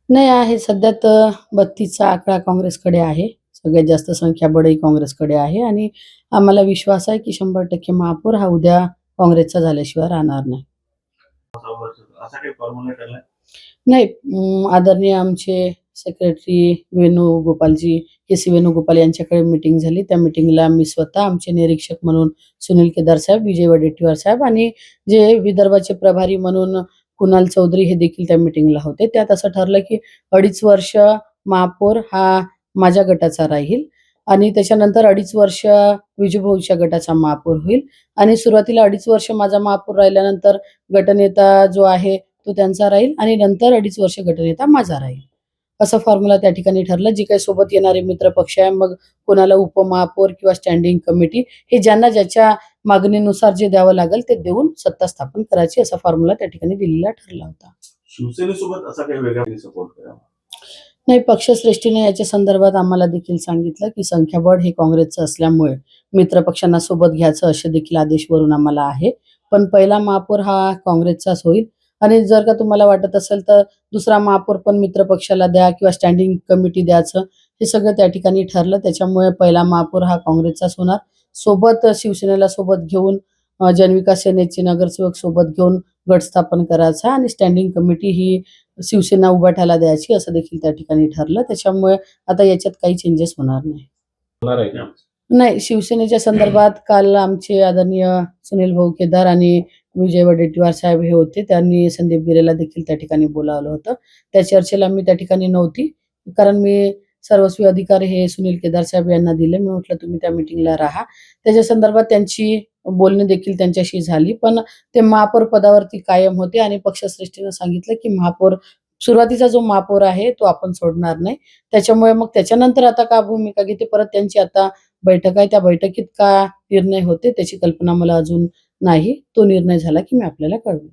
नाही आहे. सध्या तर 32चा आकडा काँग्रेसकडे आहे. सगळ्यात जास्त संख्याबळही काँग्रेसकडे आहे आणि आम्हाला विश्वास आहे, की 100% महापौर हा उद्या काँग्रेसचा झाल्याशिवाय राहणार नाही. असा काही फॉर्म्युला ठरलाय? नाही आदरणीय आमचे सेक्रेटरी वेणुगोपालजी, के.सी. वेणुगोपाल यांच्याकडे मीटिंग झाली. त्या मीटिंगला मी स्वतः आमचे निरीक्षक म्हणून सुनील केदार साहेब, विजय वडेट्टीवार साहेब आणि जे विदर्भाचे प्रभारी म्हणून कुणाल चौधरी हे देखील त्या मीटिंगला होते. त्यात असं ठरलं, की 2.5 वर्ष महापौर हा माझ्या गटाचा राहील आणि त्याच्यानंतर 2.5 वर्ष विजूभाऊच्या गटाचा महापौर होईल आणि सुरुवातीला 2.5 वर्ष माझा महापौर राहिल्यानंतर गटनेता जो आहे तो त्यांचा राहील आणि नंतर 2.5 वर्ष गटनेता माझा राहील. असा फॉर्म्युला त्या ठिकाणी ठरला. जे काही सोबत येणारे मित्र पक्ष आहे, मग कोणाला उपमहापौर किंवा स्टँडिंग कमिटी हे ज्यांना ज्याच्या मागणीनुसार जे द्यावं लागेल ते देऊन सत्ता स्थापन करायची असा फॉर्म्युला त्या ठिकाणी दिलेला ठरला होता. शिवसेनेसोबत असा काही वेगळा सपोर्ट करावा? नाही, पक्षश्रेष्ठीने याच्या संदर्भात आम्हाला देखील सांगितलं, की संख्याबळ हे काँग्रेसचं असल्यामुळे मित्र पक्षांना सोबत घ्यायचं असे देखील आदेश वरून आम्हाला आहे. पण पहिला महापौर हा काँग्रेसचाच होईल आणि जर का तुम्हाला वाटत असेल तर दुसरा महापौर पण मित्र पक्षाला द्या किंवा स्टँडिंग कमिटी द्यायचं, हे सगळं त्या ठिकाणी ठरलं. त्याच्यामुळे पहिला महापौर हा काँग्रेसचाच होणार. सोबत शिवसेनेला सोबत घेऊन जनविकास सेनेचे नगरसेवक सोबत घेऊन गट स्थापन करायचा आणि स्टँडिंग कमिटी ही शिवसेना उभाटाला द्यायची असं देखील त्या ठिकाणी ठरलं. त्याच्यामुळे आता याच्यात काही चेंजेस होणार नाही. होणार आहे का? नाही, शिवसेनेच्या संदर्भात काल आमचे आदरणीय सुनील भाऊ केदार आणि विजय वडेट्टीवार साहेब हे होते. त्यांनी संदीप गिरेला देखील त्या ठिकाणी बोलावलं होतं. त्या चर्चेला मी त्या ठिकाणी नव्हती. कारण मी सर्वस्वी अधिकार हे सुनील केदार साहेब यांना दिले. मी म्हटलं तुम्ही त्या मीटिंगला राहा. त्याच्या संदर्भात त्यांची बोलणी देखील त्यांच्याशी झाली. पण ते महापौर पदावरती कायम होते आणि पक्षश्रेष्ठीनं सांगितलं, की महापौर सुरुवातीचा जो महापौर आहे तो आपण सोडणार नाही. त्याच्यामुळे मग त्याच्यानंतर आता का भूमिका घेते परत त्यांची आता बैठक आहे. त्या बैठकीत का निर्णय होते त्याची कल्पना मला अजून नाही. तो निर्णय झाला की मी आपल्याला कळवेन.